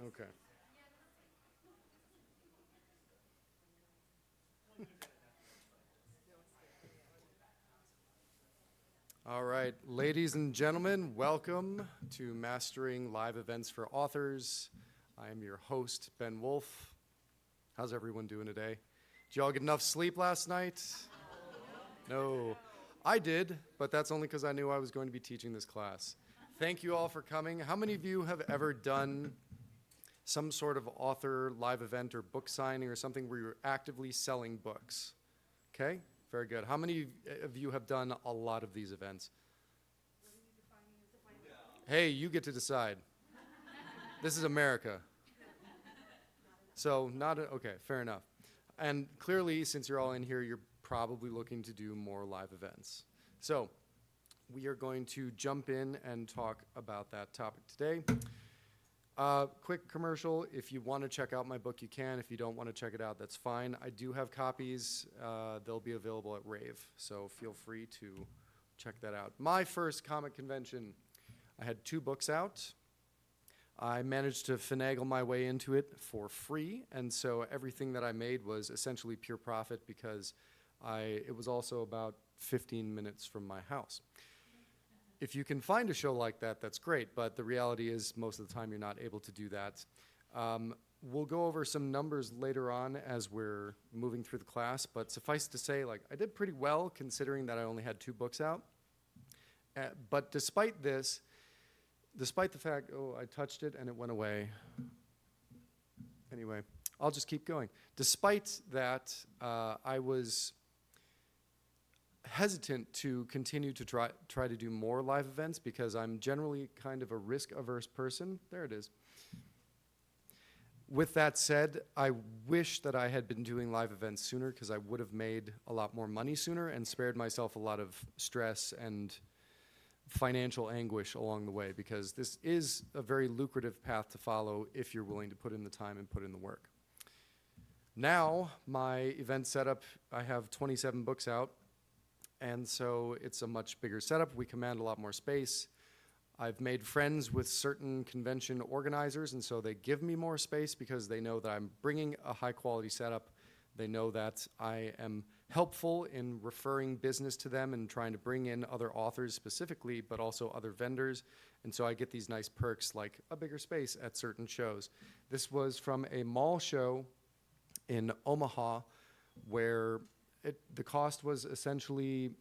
Okay. All right, ladies and gentlemen, welcome to Mastering Live Events for Authors. I am your host, Ben Wolf. How's everyone doing today? Did y'all get enough sleep last night? No. I did, but that's only because I knew I was going to be teaching this class. Thank you all for coming. How many of you have ever done some sort of author live event or book signing or something where you're actively selling books? Okay, very good. How many of you have done a lot of these events? Hey, you get to decide. This is America. So okay, fair enough. And clearly, since you're all in here, you're probably looking to do more live events. So we are going to jump in and talk about that topic today. Quick commercial, if you want to check out my book, you can. If you don't want to check it out, that's fine. I do have copies. They'll be available at Rave, so feel free to check that out. My first comic convention, I had 2 books out. I managed to finagle my way into it for free, and so everything that I made was essentially pure profit because it was also about 15 minutes from my house. If you can find a show like that, that's great, but the reality is most of the time you're not able to do that. We'll go over some numbers later on as we're moving through the class, but suffice to say, I did pretty well considering that I only had 2 books out. But despite this, despite the fact, I touched it and it went away. Anyway, I'll just keep going. Despite that, I was hesitant to continue to try to do more live events because I'm generally kind of a risk-averse person. There it is. With that said, I wish that I had been doing live events sooner because I would have made a lot more money sooner and spared myself a lot of stress and financial anguish along the way, because this is a very lucrative path to follow if you're willing to put in the time and put in the work. Now, my event setup, I have 27 books out, and so it's a much bigger setup. We command a lot more space. I've made friends with certain convention organizers, and so they give me more space because they know that I'm bringing a high-quality setup. They know that I am helpful in referring business to them and trying to bring in other authors specifically, but also other vendors. And so I get these nice perks like a bigger space at certain shows. This was from a mall show in Omaha where the cost was essentially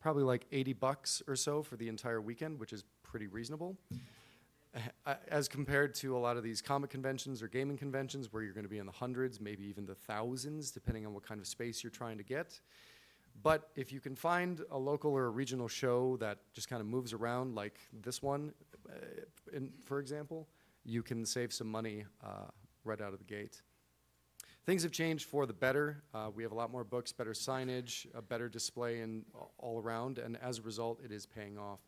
probably like $80 or so for the entire weekend, which is pretty reasonable. As compared to a lot of these comic conventions or gaming conventions where you're going to be in the hundreds, maybe even the thousands, depending on what kind of space you're trying to get. But if you can find a local or a regional show that just kind of moves around like this one, for example, you can save some money right out of the gate. Things have changed for the better. We have a lot more books, better signage, a better display and all around, and as a result, it is paying off.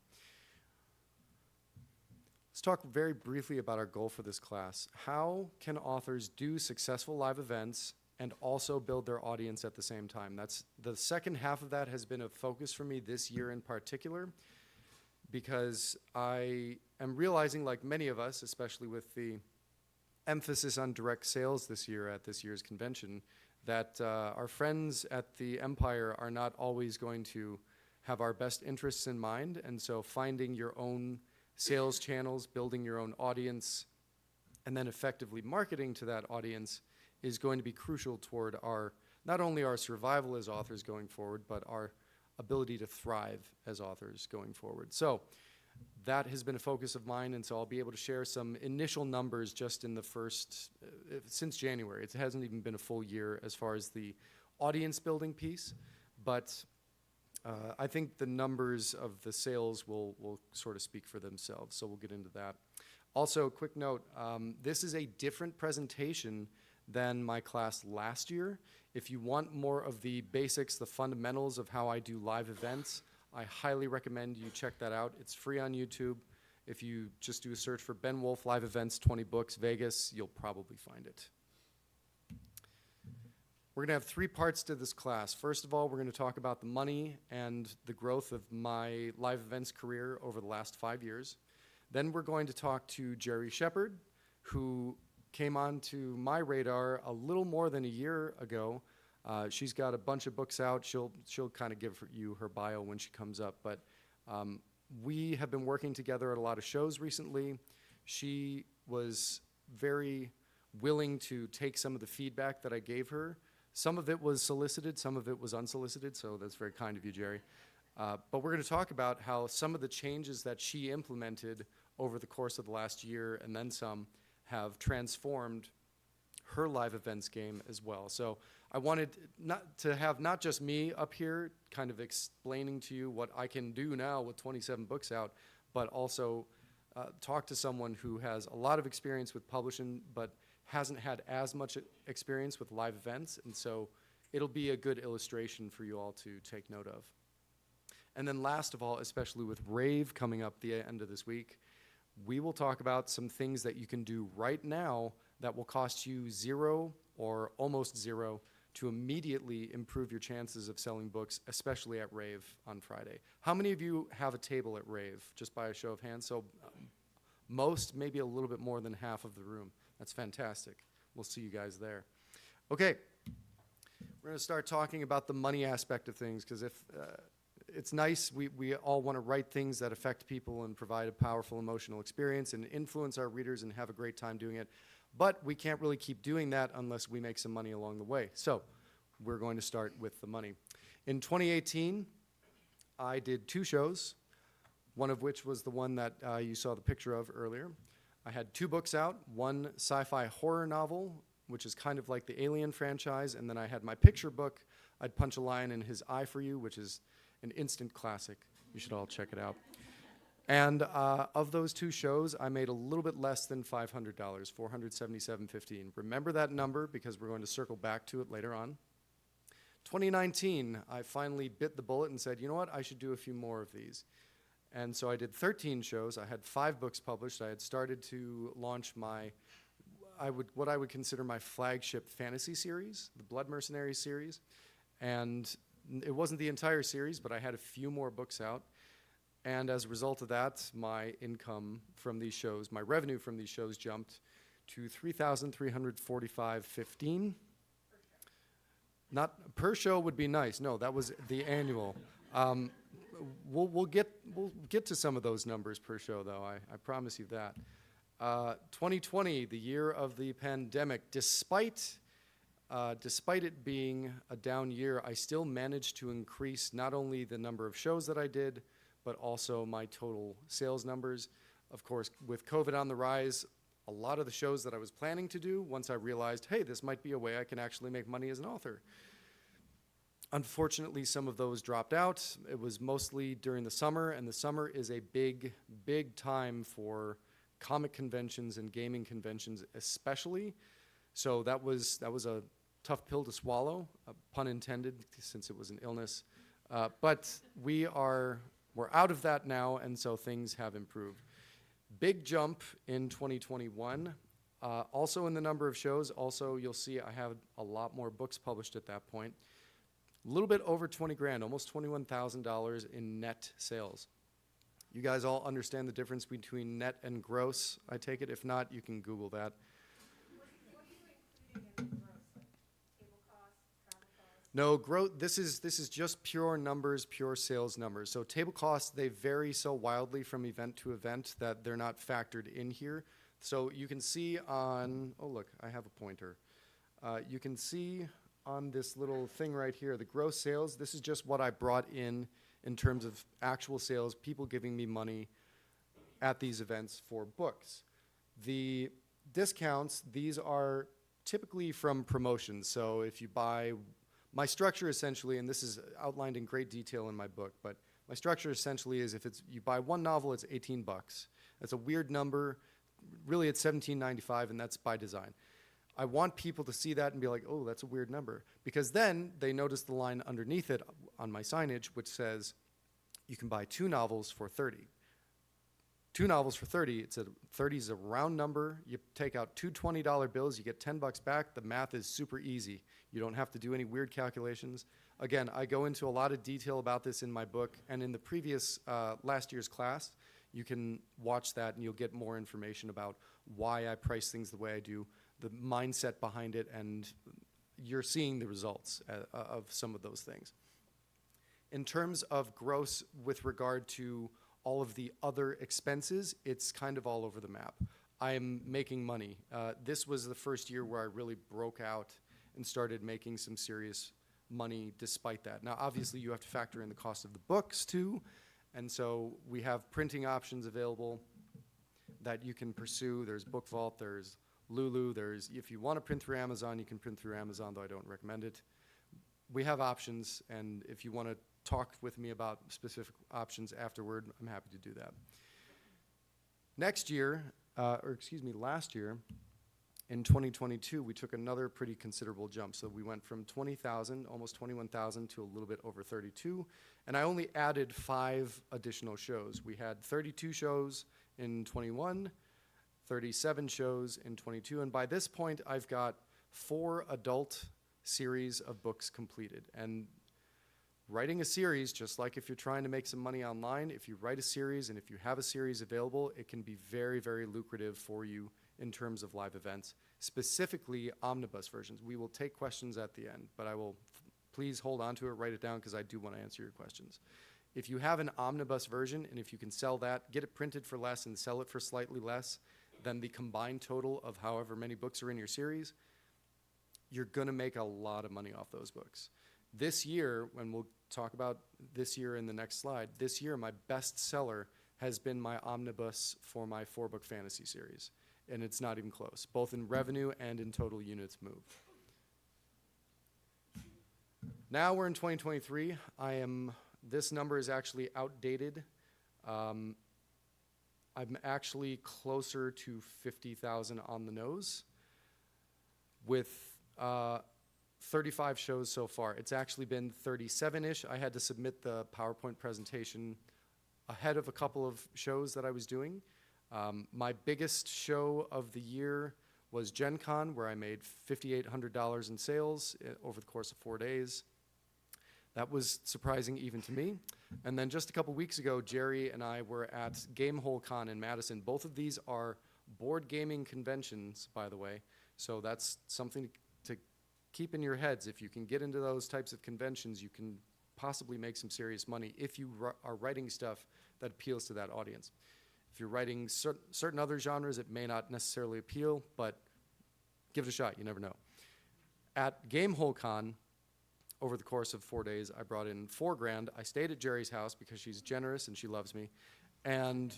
Let's talk very briefly about our goal for this class. How can authors do successful live events and also build their audience at the same time? That's the second half of that has been a focus for me this year in particular, because I am realizing, like many of us, especially with the emphasis on direct sales this year at this year's convention, that our friends at the Empire are not always going to have our best interests in mind, and so finding your own sales channels, building your own audience, and then effectively marketing to that audience is going to be crucial toward not only our survival as authors going forward, but our ability to thrive as authors going forward. So that has been a focus of mine, and so I'll be able to share some initial numbers just in the first, since January. It hasn't even been a full year as far as the audience building piece, but I think the numbers of the sales will sort of speak for themselves, so we'll get into that. Also, quick note, this is a different presentation than my class last year. If you want more of the basics, the fundamentals of how I do live events, I highly recommend you check that out. It's free on YouTube. If you just do a search for Ben Wolf Live Events 20 Books Vegas, you'll probably find it. We're going to have 3 parts to this class. First of all, we're going to talk about the money and the growth of my live events career over the last 5 years. Then we're going to talk to Jerry Shepard, who came onto my radar a little more than a year ago. She's got a bunch of books out. She'll kind of give you her bio when she comes up. But we have been working together at a lot of shows recently. She was very willing to take some of the feedback that I gave her. Some of it was solicited, some of it was unsolicited, so that's very kind of you, Jerry. But we're going to talk about how some of the changes that she implemented over the course of the last year and then some have transformed her live events game as well. So I wanted to have not just me up here kind of explaining to you what I can do now with 27 books out, but also talk to someone who has a lot of experience with publishing but hasn't had as much experience with live events, and so it'll be a good illustration for you all to take note of. And then last of all, especially with Rave coming up the end of this week, we will talk about some things that you can do right now that will cost you zero or almost zero to immediately improve your chances of selling books, especially at Rave on Friday. How many of you have a table at Rave, just by a show of hands? So most, maybe a little bit more than half of the room. That's fantastic. We'll see you guys there. Okay, we're going to start talking about the money aspect of things, because if it's nice, we all want to write things that affect people and provide a powerful emotional experience and influence our readers and have a great time doing it. But we can't really keep doing that unless we make some money along the way. So we're going to start with the money. In 2018, I did 2 shows, one of which was the one that you saw the picture of earlier. I had 2 books out, one sci-fi horror novel, which is kind of like the Alien franchise, and then I had my picture book, I'd Punch a Lion in His Eye for You, which is an instant classic. You should all check it out. And of those 2 shows, I made a little bit less than $500, $477.15. Remember that number because we're going to circle back to it later on. 2019, I finally bit the bullet and said, you know what, I should do a few more of these. And so I did 13 shows. I had 5 books published. I had started to launch what I would consider my flagship fantasy series, the Blood Mercenaries series. And it wasn't the entire series, but I had a few more books out. And as a result of that, my income from these shows, my revenue from these shows jumped to $3,345.15. Not per show would be nice. No, that was the annual. We'll get to some of those numbers per show, though. I promise you that. 2020, the year of the pandemic, despite it being a down year, I still managed to increase not only the number of shows that I did, but also my total sales numbers. Of course, with COVID on the rise, a lot of the shows that I was planning to do, once I realized, hey, this might be a way I can actually make money as an author. Unfortunately, some of those dropped out. It was mostly during the summer, and the summer is a big, big time for comic conventions and gaming conventions especially. So that was a tough pill to swallow, pun intended, since it was an illness. But we're out of that now, and so things have improved. Big jump in 2021. Also in the number of shows. Also, you'll see I have a lot more books published at that point. A little bit over 20 grand, almost $21,000 in net sales. You guys all understand the difference between net and gross, I take it? If not, you can Google that. What are you including in gross, like table costs, travel costs? No, this is just pure numbers, pure sales numbers. So table costs, they vary so wildly from event to event that they're not factored in here. So you can see on, oh look, I have a pointer. You can see on this little thing right here, the gross sales. This is just what I brought in terms of actual sales, people giving me money at these events for books. The discounts, these are typically from promotions. So if you buy, my structure essentially, and this is outlined in great detail in my book, but my structure essentially is if you buy one novel, it's 18 bucks. That's a weird number. Really, it's $17.95, and that's by design. I want people to see that and be like, oh, that's a weird number. Because then they notice the line underneath it on my signage, which says you can buy 2 novels for 30. 2 novels for 30, 30 is a round number. You take out 2 $20 bills, you get 10 bucks back. The math is super easy. You don't have to do any weird calculations. Again, I go into a lot of detail about this in my book, and in the previous last year's class, You can watch that and you'll get more information about why I price things the way I do, the mindset behind it, and you're seeing the results of some of those things. In terms of gross with regard to all of the other expenses, it's kind of all over the map. I am making money. This was the first year where I really broke out and started making some serious money despite that. Now, obviously, you have to factor in the cost of the books, too. And so we have printing options available that you can pursue. There's Book Vault, there's Lulu, if you want to print through Amazon, you can print through Amazon, though I don't recommend it. We have options, and if you want to talk with me about specific options afterward, I'm happy to do that. Last year, in 2022, we took another pretty considerable jump. So we went from 20,000, almost 21,000, to a little bit over 32. And I only added 5 additional shows. We had 32 shows in 21, 37 shows in 22. And by this point, I've got 4 adult series of books completed. And writing a series, just like if you're trying to make some money online, if you write a series and if you have a series available, it can be very, very lucrative for you in terms of live events, specifically omnibus versions. We will take questions at the end, but please hold on to it, write it down, because I do want to answer your questions. If you have an omnibus version, and if you can sell that, get it printed for less and sell it for slightly less than the combined total of however many books are in your series, you're going to make a lot of money off those books. This year, when we'll talk about this year in the next slide, this year my best seller has been my omnibus for my 4-book fantasy series. And it's not even close, both in revenue and in total units moved. Now we're in 2023. This number is actually outdated. I'm actually closer to 50,000 on the nose with 35 shows so far. It's actually been 37-ish. I had to submit the PowerPoint presentation ahead of a couple of shows that I was doing. My biggest show of the year was Gen Con, where I made $5,800 in sales over the course of 4 days. That was surprising even to me. And then just a couple weeks ago, Jerry and I were at Gamehole Con in Madison. Both of these are board gaming conventions, by the way. So that's something to keep in your heads. If you can get into those types of conventions, you can possibly make some serious money if you are writing stuff that appeals to that audience. If you're writing certain other genres, it may not necessarily appeal, but give it a shot. You never know. At Gamehole Con, over the course of 4 days, I brought in $4,000. I stayed at Jerry's house because she's generous and she loves me. And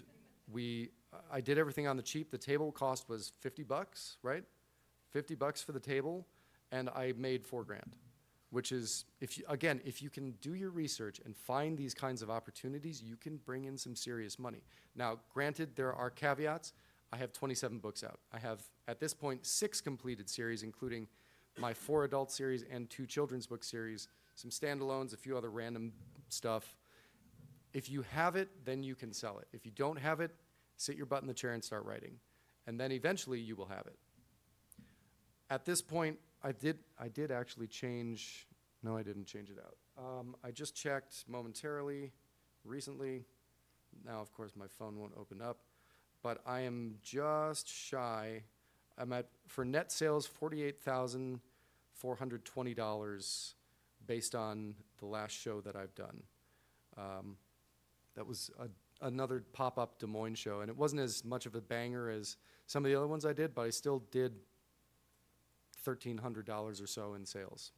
I did everything on the cheap. The table cost was $50, right? $50 for the table, and I made $4,000, which is, if you can do your research and find these kinds of opportunities, you can bring in some serious money. Now, granted, there are caveats. I have 27 books out. I have, at this point, 6 completed series, including my 4 adult series and 2 children's book series, some standalones, a few other random stuff. If you have it, then you can sell it. If you don't have it, sit your butt in the chair and start writing. And then eventually you will have it. At this point, I did actually change, no, I didn't change it out. I just checked momentarily, recently. Now, of course, my phone won't open up. But I am just shy. I'm at, for net sales, $48,420 based on the last show that I've done. That was another pop-up Des Moines show, and it wasn't as much of a banger as some of the other ones I did, but I still did $1,300 or so in sales.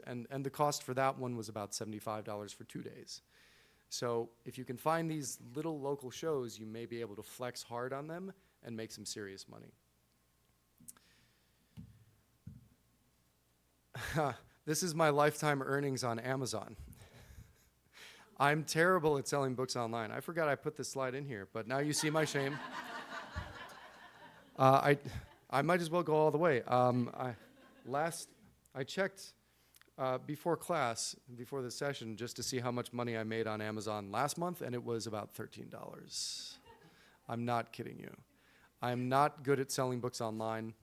And the cost for that one was about $75 for 2 days. So if you can find these little local shows, you may be able to flex hard on them and make some serious money. This is my lifetime earnings on Amazon. I'm terrible at selling books online. I forgot I put this slide in here, but now you see my shame. I might as well go all the way. I checked before class, before the session, just to see how much money I made on Amazon last month, and it was about $13. I'm not kidding you. I'm not good at selling books online.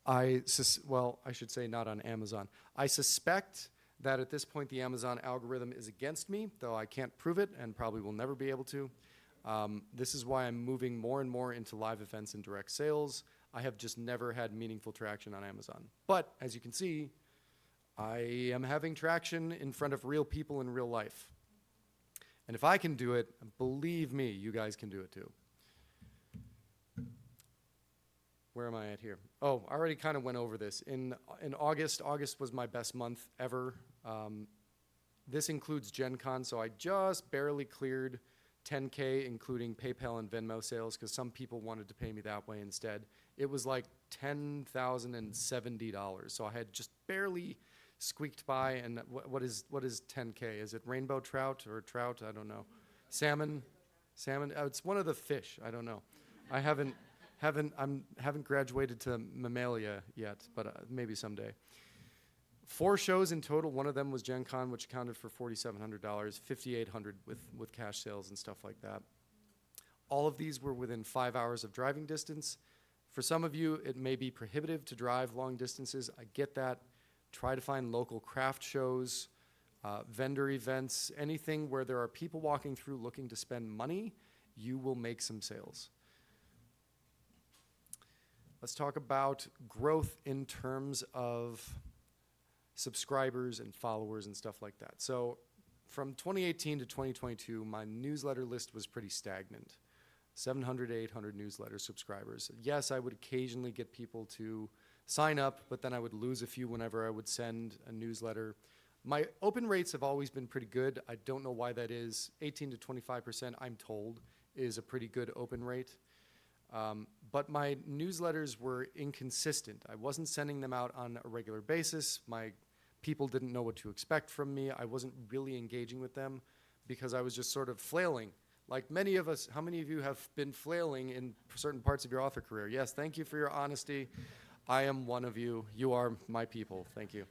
I should say not on Amazon. I suspect that at this point the Amazon algorithm is against me, though I can't prove it and probably will never be able to. This is why I'm moving more and more into live events and direct sales. I have just never had meaningful traction on Amazon. But as you can see, I am having traction in front of real people in real life. And if I can do it, believe me, you guys can do it too. Where am I at here? Oh, I already kind of went over this. In August was my best month ever. This includes Gen Con, so I just barely cleared 10K, including PayPal and Venmo sales, because some people wanted to pay me that way instead. It was like $10,070, so I had just barely squeaked by. And what is 10K? Is it rainbow trout or trout? I don't know. Salmon. Oh, it's one of the fish. I don't know. I haven't graduated to mammalia yet, but maybe someday. 4 shows in total. One of them was Gen Con, which accounted for $4,700, $5,800 with cash sales and stuff like that. All of these were within 5 hours of driving distance. For some of you, it may be prohibitive to drive long distances. I get that. Try to find local craft shows, vendor events, anything where there are people walking through looking to spend money. You will make some sales. Let's talk about growth in terms of subscribers and followers and stuff like that. So from 2018 to 2022, my newsletter list was pretty stagnant. 700 to 800 newsletter subscribers. Yes, I would occasionally get people to sign up, but then I would lose a few whenever I would send a newsletter. My open rates have always been pretty good. I don't know why that is. 18 to 25%, I'm told, is a pretty good open rate. But my newsletters were inconsistent. I wasn't sending them out on a regular basis. My people didn't know what to expect from me. I wasn't really engaging with them because I was just sort of flailing. Like many of us, how many of you have been flailing in certain parts of your author career? Yes, thank you for your honesty. I am one of you. You are my people. Thank you.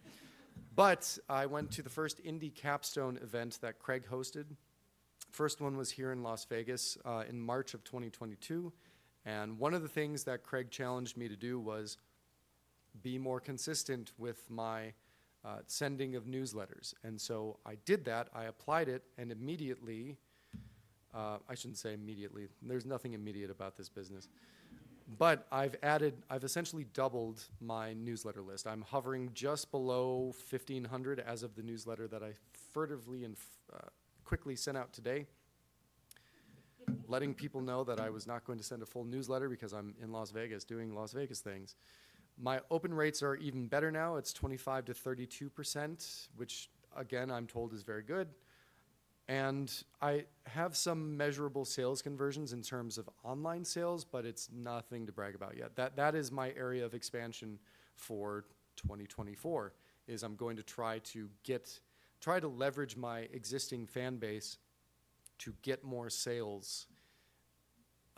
But I went to the first Indie Capstone event that Craig hosted. First one was here in Las Vegas in March of 2022. And one of the things that Craig challenged me to do was be more consistent with my sending of newsletters. And so I did that. I applied it, and immediately, I shouldn't say immediately. There's nothing immediate about this business. But I've essentially doubled my newsletter list. I'm hovering just below 1,500 as of the newsletter that I furtively and quickly sent out today, letting people know that I was not going to send a full newsletter because I'm in Las Vegas doing Las Vegas things. My open rates are even better now. It's 25 to 32%, which, again, I'm told is very good. And I have some measurable sales conversions in terms of online sales, but it's nothing to brag about yet. That is my area of expansion for 2024, is I'm going to try to leverage my existing fan base to get more sales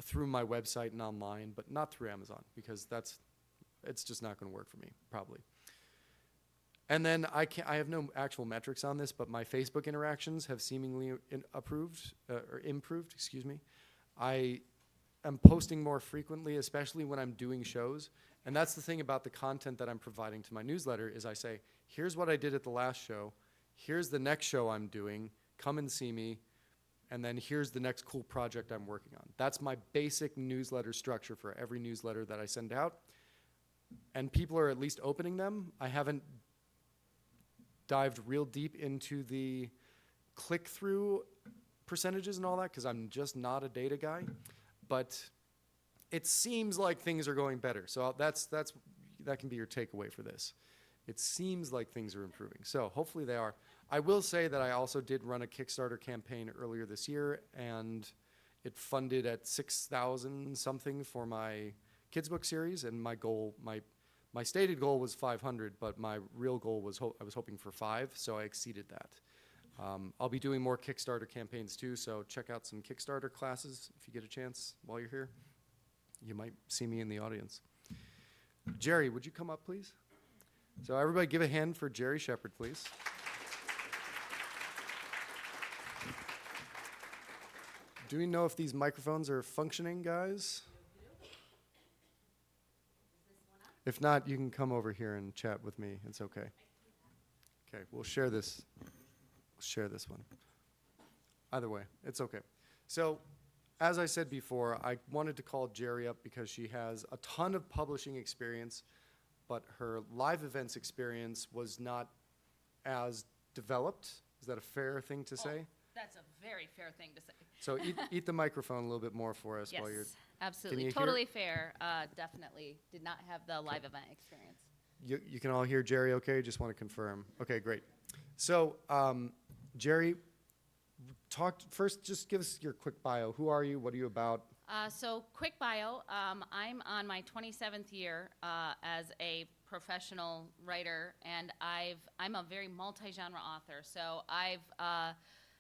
through my website and online, but not through Amazon, because it's just not going to work for me, probably. And then I have no actual metrics on this, but my Facebook interactions have seemingly improved, excuse me. I am posting more frequently, especially when I'm doing shows. And that's the thing about the content that I'm providing to my newsletter is I say, here's what I did at the last show. Here's the next show I'm doing. Come and see me. And then here's the next cool project I'm working on. That's my basic newsletter structure for every newsletter that I send out. And people are at least opening them. I haven't dived real deep into the click-through percentages and all that because I'm just not a data guy. But it seems like things are going better. So that can be your takeaway for this. It seems like things are improving. So hopefully they are. I will say that I also did run a Kickstarter campaign earlier this year, and it funded at $6,000 something for my kids book series, and my goal, my stated goal was 500, but my real goal was I was hoping for 5, so I exceeded that. I'll be doing more Kickstarter campaigns too, so check out some Kickstarter classes if you get a chance while you're here. You might see me in the audience. Jerry, would you come up, please? So everybody give a hand for Jerry Shepard, please. Do we know if these microphones are functioning, guys? If not, you can come over here and chat with me. It's okay. Okay, we'll share this. We'll share this one. Either way, it's okay. So as I said before, I wanted to call Jerry up because she has a ton of publishing experience, but her live events experience was not as developed. Is that a fair thing to say? That's a very fair thing to say. So eat the microphone a little bit more for us while you're. Yes, absolutely. you hear- Totally fair. Definitely did not have the live event experience. You can all hear Jerry okay? Just want to confirm. Okay, great. So, Jerry, first, just give us your quick bio. Who are you? What are you about? So quick bio, I'm on my 27th year as a professional writer, and I'm a very multi-genre author. So I've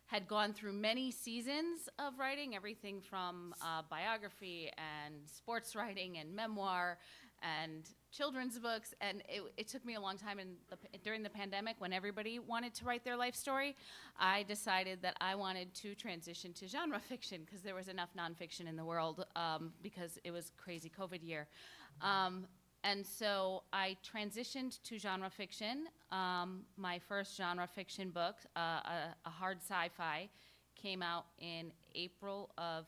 had gone through many seasons of writing, everything from biography and sports writing and memoir and children's books, and it took me a long time during the pandemic when everybody wanted to write their life story. I decided that I wanted to transition to genre fiction because there was enough nonfiction in the world because it was a crazy COVID year. And so I transitioned to genre fiction. My first genre fiction book, a hard sci-fi, came out in April of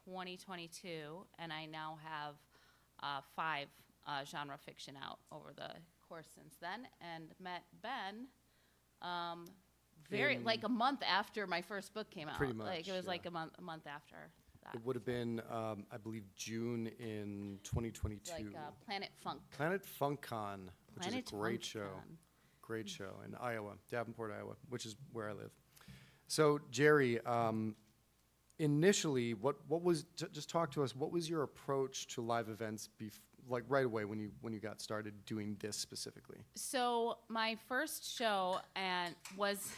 2022, and I now have 5 genre fiction out over the course since then, and met Ben like a month after my first book came out. Pretty much, Like it was yeah. like a month after that. It would have been, I believe, June in 2022. Like Planet Funk. Planet FunkCon, which Planet is a great show. FunkCon. Great show in Iowa, Davenport, Iowa, which is where I live. So, Jerry, initially, what was just talk to us? What was your approach to live events, like right away when you got started doing this specifically? So my first show was,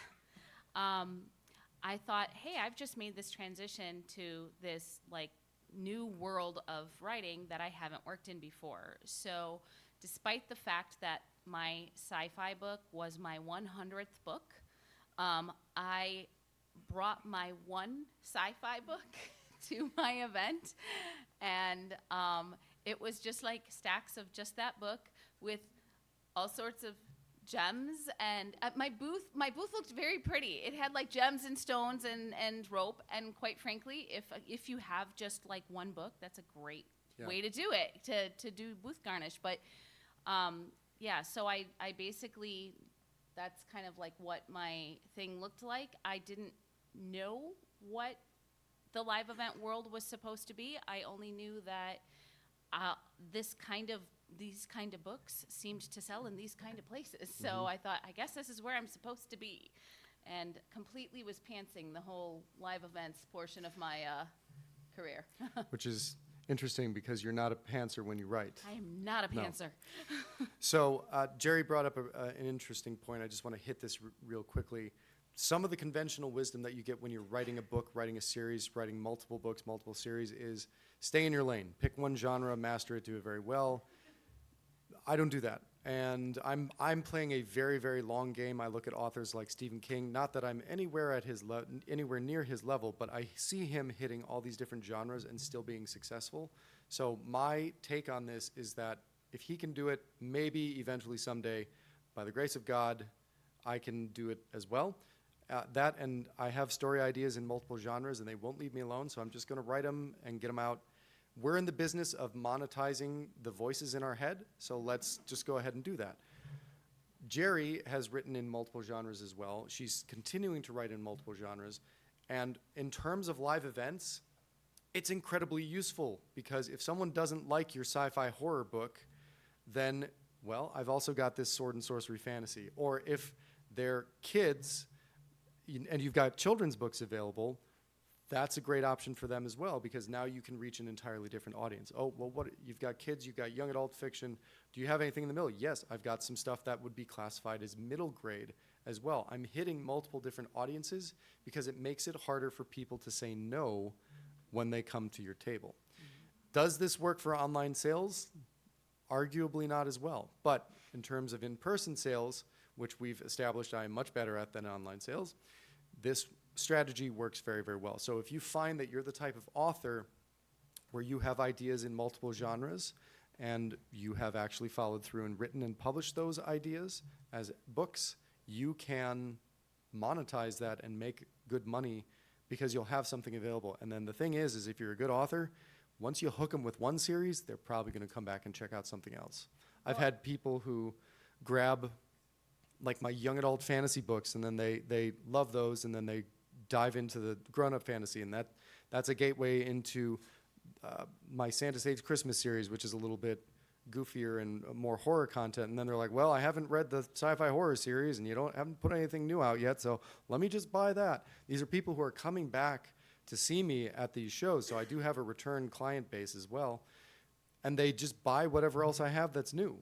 I thought, hey, I've just made this transition to this like new world of writing that I haven't worked in before. So despite the fact that my sci-fi book was my 100th book, I brought my one sci-fi book to my event, and it was just like stacks of just that book with all sorts of gems, and my booth looked very pretty. It had like gems and stones and rope, and quite frankly, if you have just like one book, that's a great way to do it, to do booth garnish. But yeah, so I basically, that's kind of like what my thing looked like. I didn't know what the live event world was supposed to be. I only knew that these kind of books seemed to sell in these kind of places. So I thought, I guess this is where I'm supposed to be, and completely was pantsing the whole live events portion of my career. Which is interesting because you're not a pantser when you write. I am not a No. pantser. So Jerry brought up an interesting point. I just want to hit this real quickly. Some of the conventional wisdom that you get when you're writing a book, writing a series, writing multiple books, multiple series is stay in your lane. Pick one genre, master it, do it very well. I don't do that. And I'm playing a very, very long game. I look at authors like Stephen King, not that I'm anywhere near his level, but I see him hitting all these different genres and still being successful. So my take on this is that if he can do it, maybe eventually someday, by the grace of God, I can do it as well. That, and I have story ideas in multiple genres, and they won't leave me alone, so I'm just going to write them and get them out. We're in the business of monetizing the voices in our head, so let's just go ahead and do that. Jerry has written in multiple genres as well. She's continuing to write in multiple genres. And in terms of live events, it's incredibly useful because if someone doesn't like your sci-fi horror book, then, well, I've also got this sword and sorcery fantasy. Or if they're kids and you've got children's books available, that's a great option for them as well because now you can reach an entirely different audience. Oh, well, you've got kids, you've got young adult fiction. Do you have anything in the middle? Yes, I've got some stuff that would be classified as middle grade as well. I'm hitting multiple different audiences because it makes it harder for people to say no when they come to your table. Does this work for online sales? Arguably not as well. But in terms of in-person sales, which we've established I am much better at than online sales, this strategy works very, very well. So if you find that you're the type of author where you have ideas in multiple genres and you have actually followed through and written and published those ideas as books, you can monetize that and make good money because you'll have something available. And then the thing is if you're a good author, once you hook them with one series, they're probably going to come back and check out something else. I've had people who grab like my young adult fantasy books, and then they love those, and then they dive into the grown-up fantasy, and that's a gateway into my Santa Sage Christmas series, which is a little bit goofier and more horror content. And then they're like, well, I haven't read the sci-fi horror series, and haven't put anything new out yet, so let me just buy that. These are people who are coming back to see me at these shows, so I do have a return client base as well, and they just buy whatever else I have that's new.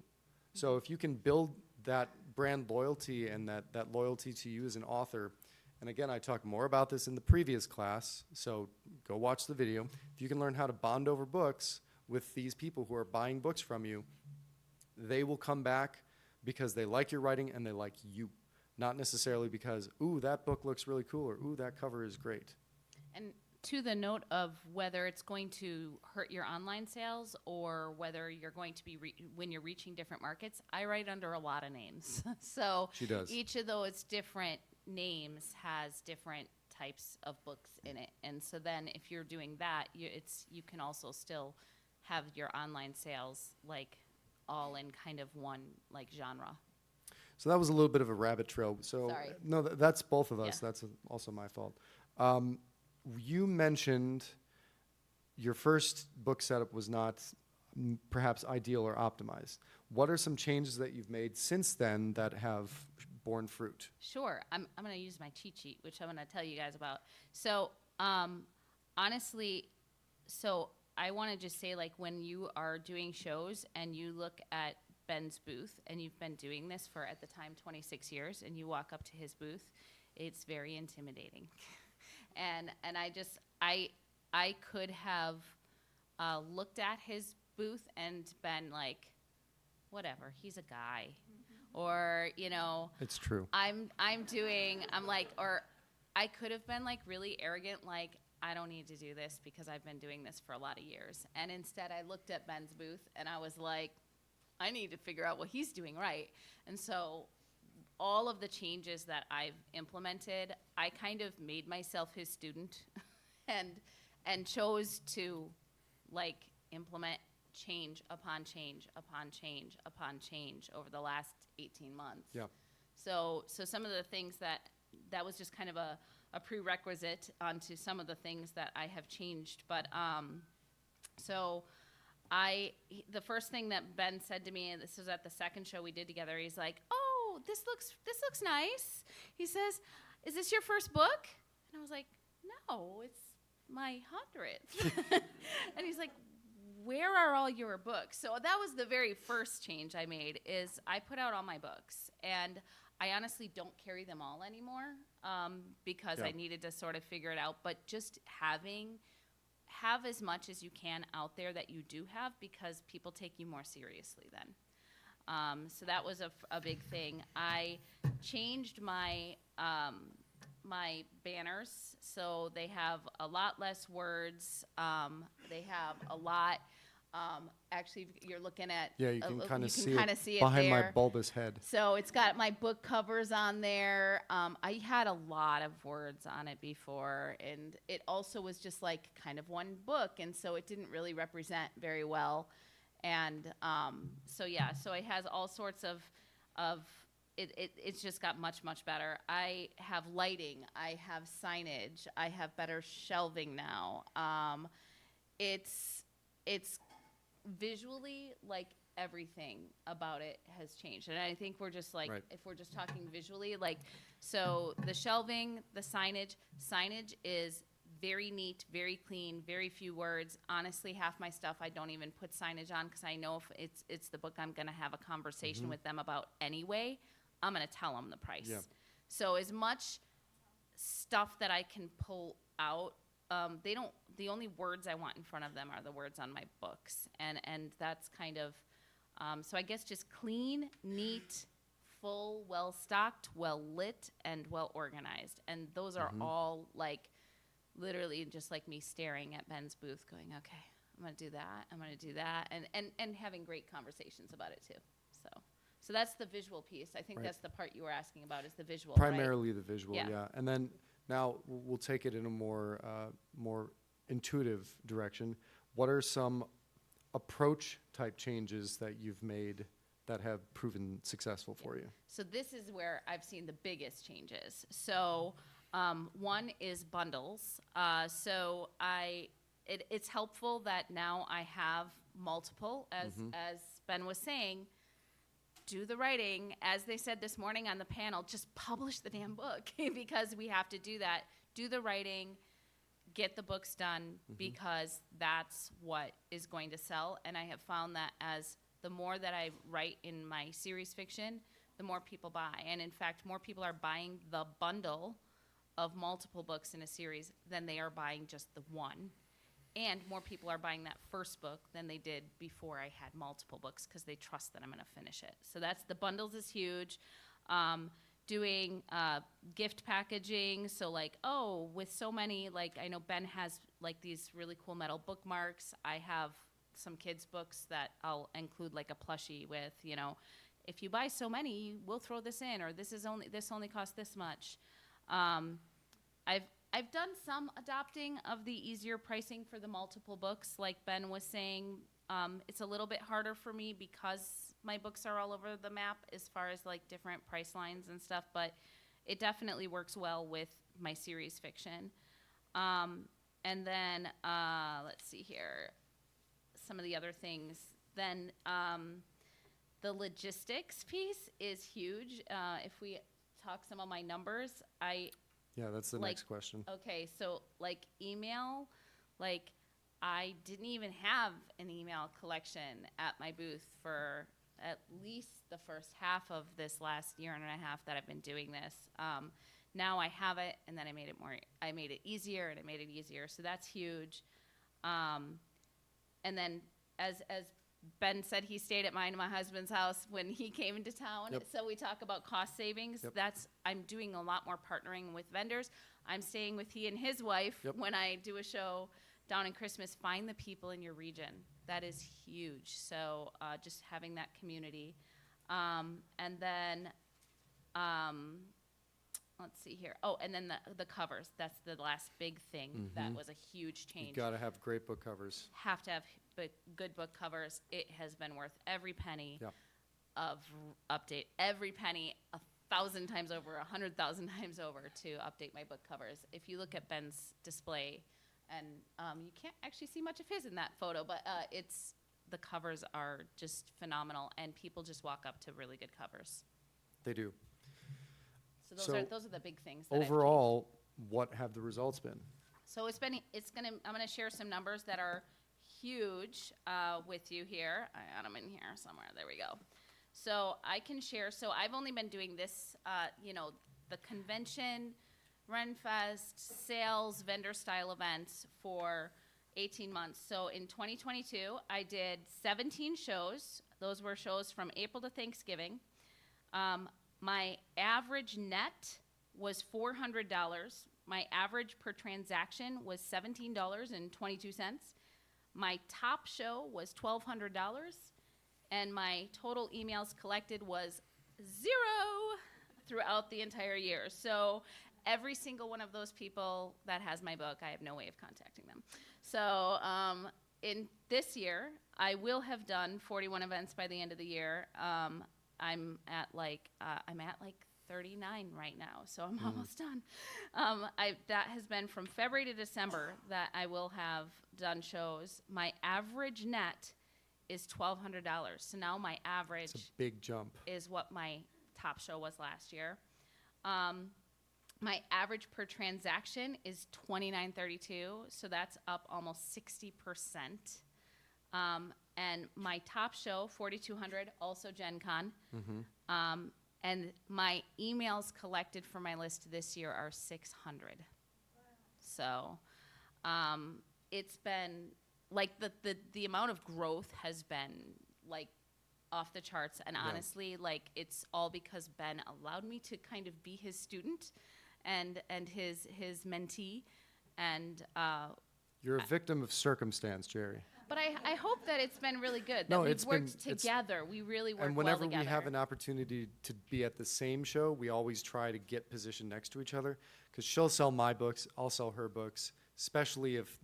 So if you can build that brand loyalty and that loyalty to you as an author, and again, I talked more about this in the previous class, so go watch the video. If you can learn how to bond over books with these people who are buying books from you, they will come back because they like your writing and they like you, not necessarily because, ooh, that book looks really cool, or ooh, that cover is great. And to the note of whether it's going to hurt your online sales or whether you're going to be, when you're reaching different markets, I write under a lot of names. So She does. each of those different names has different types of books in it. And so then if you're doing that, you can also still have your online sales like all in kind of one like genre. So that was a little bit of a rabbit trail. So Sorry. no, that's both of us. Yeah. That's also my fault. You mentioned your first book setup was not perhaps ideal or optimized. What are some changes that you've made since then that have borne fruit? Sure. I'm going to use my cheat sheet, which I'm going to tell you guys about. So, honestly, I want to just say, like, when you are doing shows and you look at Ben's booth, and you've been doing this for, at the time, 26 years, and you walk up to his booth, it's very intimidating. And I could have looked at his booth and been like, whatever, he's a guy. Or, It's true. or I could have been like really arrogant, like, I don't need to do this because I've been doing this for a lot of years. And instead I looked at Ben's booth and I was like, I need to figure out what he's doing right. And so all of the changes that I've implemented, I kind of made myself his student and chose to like implement change upon change upon change upon change over the last 18 months. Yeah. So some of the things that was just kind of a prerequisite onto some of the things that I have changed. But the first thing that Ben said to me, and this was at the second show we did together, he's like, "Oh, this looks nice." He says, "Is this your first book?" And I was like, "No, it's my 100th." And he's like, "Where are all your books?" So that was the very first change I made, is I put out all my books, and I honestly don't carry them all anymore because I needed to sort of figure it out. But just have as much as you can out there that you do have, because people take you more seriously then. So that was a big thing. I changed my my banners, so they have a lot less words. They have a lot. Actually, you're looking at. Yeah, you can kind of see it behind there. my bulbous head. So it's got my book covers on there. I had a lot of words on it before, and it also was just like kind of one book, and so it didn't really represent very well. And so it has all sorts of it's just got much, much better. I have lighting, I have signage, I have better shelving now. It's visually, like, everything about it has changed. And I think we're just like, Right. if we're just talking visually, like, so the shelving, the signage is very neat, very clean, very few words. Honestly, half my stuff I don't even put signage on, because I know if it's the book I'm going to have a conversation with them about anyway, I'm going to tell them the price. Yeah. So as much stuff that I can pull out, the only words I want in front of them are the words on my books. And that's kind of, so I guess just clean, neat, full, well-stocked, well-lit, and well-organized. And those are all, like, literally just like me staring at Ben's booth going, okay, I'm going to do that, I'm going to do that, and having great conversations about it, too. So that's the visual piece. I think Right. that's the part you were asking about, is the visual, Primarily the visual, Yeah. yeah. And then Now we'll take it in a more intuitive direction. What are some approach type changes that you've made that have proven successful for you? So this is where I've seen the biggest changes. So one is bundles. It's helpful that now I have multiple, as Ben was saying. Do the writing, as they said this morning on the panel, just publish the damn book because we have to do that. Do the writing, get the books done because that's what is going to sell. And I have found that as the more that I write in my series fiction, the more people buy. And in fact, more people are buying the bundle of multiple books in a series than they are buying just the one. And more people are buying that first book than they did before I had multiple books because they trust that I'm going to finish it. So that's the bundles is huge. Doing gift packaging. So like, with so many, like I know Ben has like these really cool metal bookmarks. I have some kids' books that I'll include like a plushie with, if you buy so many, we'll throw this in, or this only costs this much. I've done some adopting of the easier pricing for the multiple books. Like Ben was saying, it's a little bit harder for me because my books are all over the map as far as like different price lines and stuff, but it definitely works well with my series fiction. And then, let's see here, some of the other things. Then the logistics piece is huge. If we talk some of my numbers, Yeah, that's the next question. Okay, so like email, like I didn't even have an email collection at my booth for at least the first half of this last year and a half that I've been doing this. Now I have it, and then I made it easier, and I made it easier. So that's huge. And then as Ben said, he stayed at my husband's house when he came into town. Yep. So we talk about cost savings. Yep. I'm doing a lot more partnering with vendors. I'm staying with he and his wife Yep. when I do a show down in Christmas. Find the people in your region. That is huge. So just having that community. And then, let's see here. Oh, and then the covers. That's the last big thing. That was a huge change. You've got to have great book covers. Have to have good book covers. It has been worth every penny of update. Every penny 1,000 times over, 100,000 times over to update my book covers. If you look at Ben's display, and you can't actually see much of his in that photo, but the covers are just phenomenal, and people just walk up to really good covers. They do. So those are the big things. That Overall, what have the results been? So I'm gonna share some numbers that are huge with you here. I got them in here somewhere. There we go. So I can share. So I've only been doing this, the convention, Renfest, sales, vendor style events for 18 months. So in 2022, I did 17 shows. Those were shows from April to Thanksgiving. My average net was $400. My average per transaction was $17.22. My top show was $1,200, and my total emails collected was 0 throughout the entire year. So every single one of those people that has my book, I have no way of contacting them. So in this year, I will have done 41 events by the end of the year. I'm at like 39 right now, so I'm almost done. That has been from February to December that I will have done shows. My average net is $1,200. So now my average It's a big jump. is what my top show was last year. My average per transaction is $29.32, so that's up almost 60%. And my top show, 4,200, also Gen Con. And my emails collected for my list this year are 600. So it's been, like, the amount of growth has been, like, off the charts. And honestly, like, it's all because Ben allowed me to kind of be his student and his mentee. And You're a victim of circumstance, Jerry. But I hope that it's been really good, that No, we've it's been- worked it's- together. We really work And well whenever together. we have an opportunity to be at the same show, we always try to get positioned next to each other, because she'll sell my books, I'll sell her books, especially if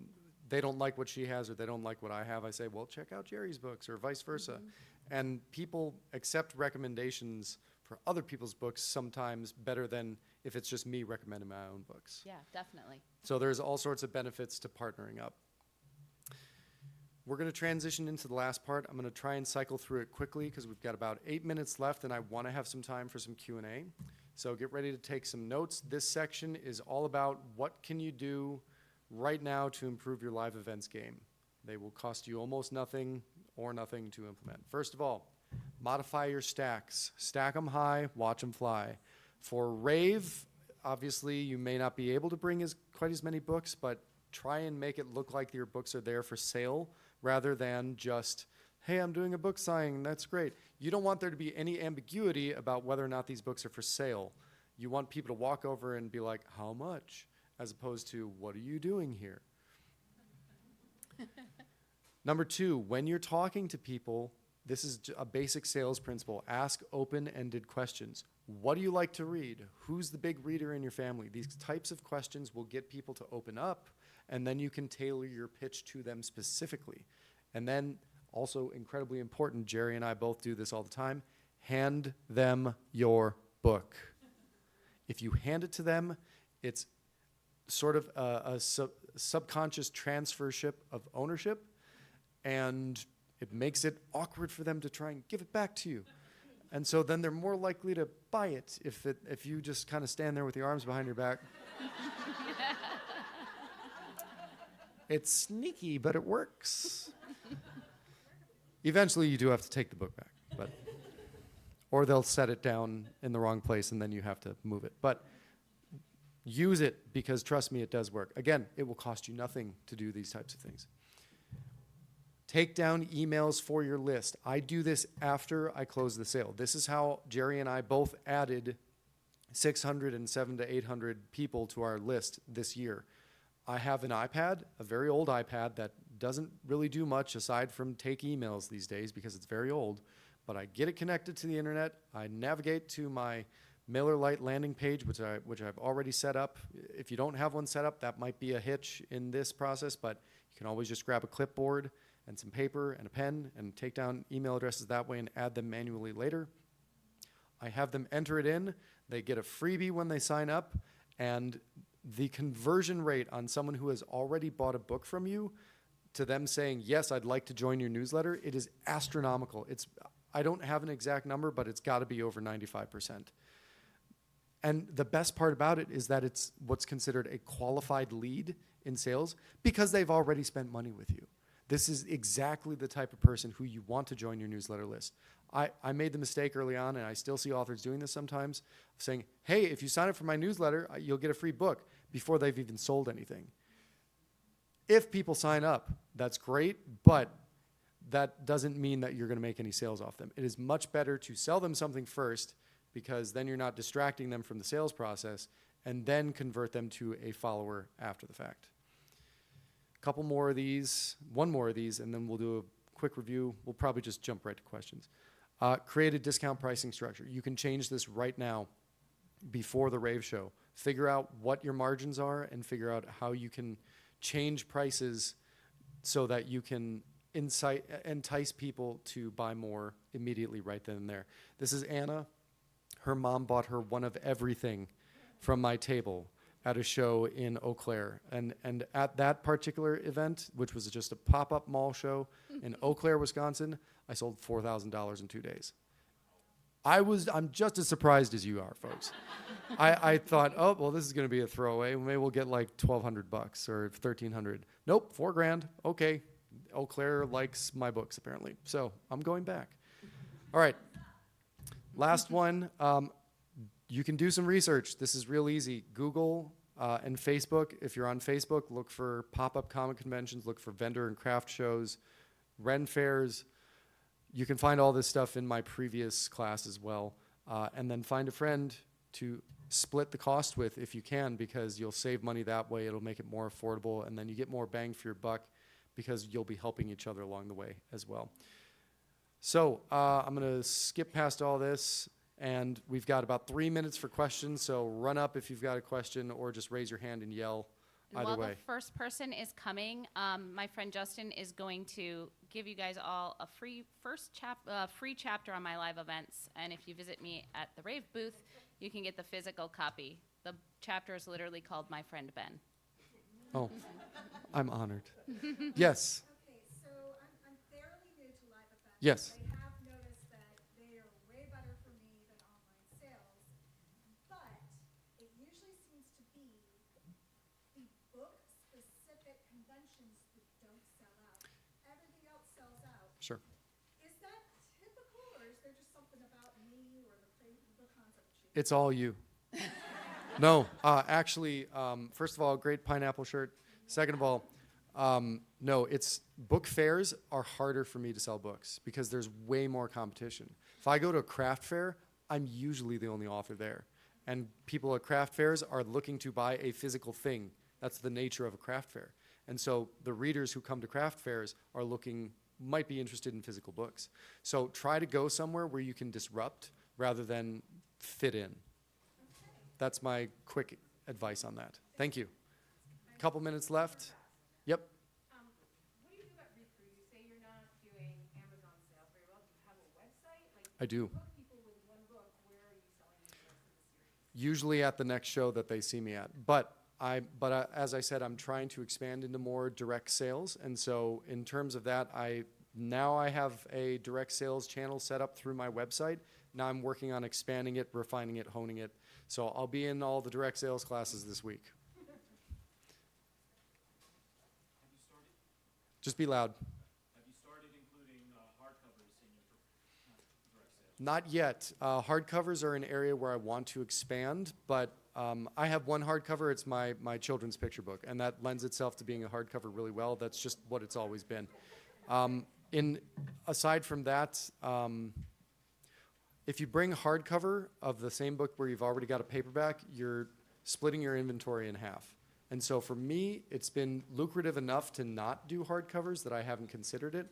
they don't like what she has or they don't like what I have. I say, well, check out Jerry's books, or vice versa. And people accept recommendations for other people's books sometimes better than if it's just me recommending my own books. Yeah, definitely. So there's all sorts of benefits to partnering up. We're going to transition into the last part. I'm going to try and cycle through it quickly because we've got about 8 minutes left, and I want to have some time for some Q&A. So get ready to take some notes. This section is all about what can you do right now to improve your live events game. They will cost you almost nothing or nothing to implement. First of all, modify your stacks. Stack them high, watch them fly. For rave, obviously you may not be able to bring quite as many books, but try and make it look like your books are there for sale rather than just, hey, I'm doing a book signing, that's great. You don't want there to be any ambiguity about whether or not these books are for sale. You want people to walk over and be like, how much? As opposed to, what are you doing here? Number 2, when you're talking to people, this is a basic sales principle. Ask open-ended questions. What do you like to read? Who's the big reader in your family? These types of questions will get people to open up, and then you can tailor your pitch to them specifically. And then, also incredibly important, Jerry and I both do this all the time, hand them your book. If you hand it to them, it's sort of a subconscious transfership of ownership, and it makes it awkward for them to try and give it back to you. And so then they're more likely to buy it if you just kind of stand there with your arms behind your back. It's sneaky, but it works. Eventually, you do have to take the book back, or they'll set it down in the wrong place, and then you have to move it. But use it, because trust me, it does work. Again, it will cost you nothing to do these types of things. Take down emails for your list. I do this after I close the sale. This is how Jerry and I both added 600 and 700 to 800 people to our list this year. I have an iPad, a very old iPad that doesn't really do much aside from take emails these days because it's very old, but I get it connected to the internet. I navigate to my MailerLite landing page, which I've already set up. If you don't have one set up, that might be a hitch in this process, but you can always just grab a clipboard and some paper and a pen and take down email addresses that way and add them manually later. I have them enter it in. They get a freebie when they sign up, and the conversion rate on someone who has already bought a book from you to them saying, yes, I'd like to join your newsletter, it is astronomical. I don't have an exact number, but it's got to be over 95%. And the best part about it is that it's what's considered a qualified lead in sales because they've already spent money with you. This is exactly the type of person who you want to join your newsletter list. I made the mistake early on, and I still see authors doing this sometimes, of saying, hey, if you sign up for my newsletter, you'll get a free book before they've even sold anything. If people sign up, that's great, but that doesn't mean that you're going to make any sales off them. It is much better to sell them something first, because then you're not distracting them from the sales process, and then convert them to a follower after the fact. Couple more of these, one more of these, and then we'll do a quick review. We'll probably just jump right to questions. Create a discount pricing structure. You can change this right now before the rave show. Figure out what your margins are and figure out how you can change prices so that you can entice people to buy more immediately right then and there. This is Anna. Her mom bought her one of everything from my table at a show in Eau Claire. And at that particular event, which was just a pop-up mall show in Eau Claire, Wisconsin, I sold $4,000 in 2 days. I'm just as surprised as you are, folks. I thought, oh, well, this is going to be a throwaway. Maybe we'll get like $1,200 or $1,300. Nope, $4,000. Okay. Eau Claire likes my books, apparently. So I'm going back. All right. Last one. You can do some research. This is real easy. Google and Facebook. If you're on Facebook, look for pop-up comic conventions, look for vendor and craft shows, Ren fairs. You can find all this stuff in my previous class as well. And then find a friend to split the cost with if you can, because you'll save money that way. It'll make it more affordable, and then you get more bang for your buck because you'll be helping each other along the way as well. So I'm going to skip past all this, and we've got about 3 minutes for questions, so run up if you've got a question, or just raise your hand and yell. And Either while way. the first person is coming, my friend Justin is going to give you guys all a free chapter on my live events. And if you visit me at the Rave booth, you can get the physical copy. The chapter is literally called My Friend Ben. Oh, I'm honored. Yes. Okay, so I'm fairly new to live events. Yes. I have noticed that they are way better for me than online sales, but it usually seems to be the book-specific conventions that don't sell out. Everything else sells out. Sure. Is that typical, or is there just something about me or the concept sheet? It's all you. No, actually, first of all, great pineapple shirt. Second of all, no, it's book fairs are harder for me to sell books because there's way more competition. If I go to a craft fair, I'm usually the only author there. And people at craft fairs are looking to buy a physical thing. That's the nature of a craft fair. And so the readers who come to craft fairs are might be interested in physical books. So try to go somewhere where you can disrupt rather than fit in. That's my quick advice on that. Thank you. Couple minutes left. Yep. What do you do about read-through? You say you're not doing Amazon sales very well. Do you have a website? Like, I do. book people with one book, where are you selling the rest of the series? Usually at the next show that they see me at. But as I said, I'm trying to expand into more direct sales. And so in terms of that, I have a direct sales channel set up through my website. Now I'm working on expanding it, refining it, honing it. So I'll be in all the direct sales classes this week. Just be loud. Have you started including hardcovers in your direct sales? Not yet. Hardcovers are an area where I want to expand, but I have one hardcover. It's my children's picture book, and that lends itself to being a hardcover really well. That's just what it's always been. Aside from that, if you bring hardcover of the same book where you've already got a paperback, you're splitting your inventory in half. And so for me, it's been lucrative enough to not do hardcovers that I haven't considered it.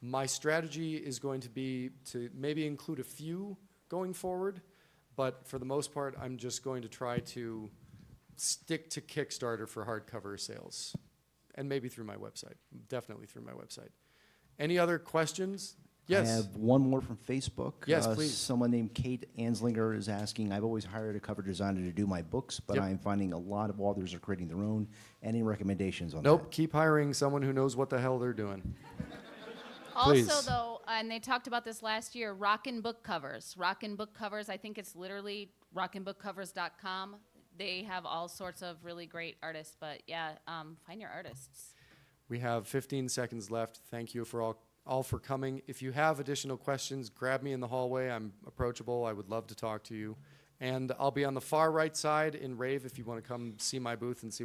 My strategy is going to be to maybe include a few going forward, but for the most part, I'm just going to try to stick to Kickstarter for hardcover sales, and maybe through my website, definitely through my website. Any other questions? Yes. I have one more from Facebook. Yes, please. Someone named Kate Anslinger is asking, I've always hired a cover designer to do my books, but Yep. I'm finding a lot of authors are creating their own. Any recommendations on Nope, that? keep hiring someone who knows what the hell they're doing. Also, Please. though, and they talked about this last year, Rockin' Book Covers. Rockin' Book Covers, I think it's literally rockinbookcovers.com. They have all sorts of really great artists, but yeah, find your artists. We have 15 seconds left. Thank you for all for coming. If you have additional questions, grab me in the hallway. I'm approachable. I would love to talk to you. And I'll be on the far right side in Rave if you want to come see my booth and see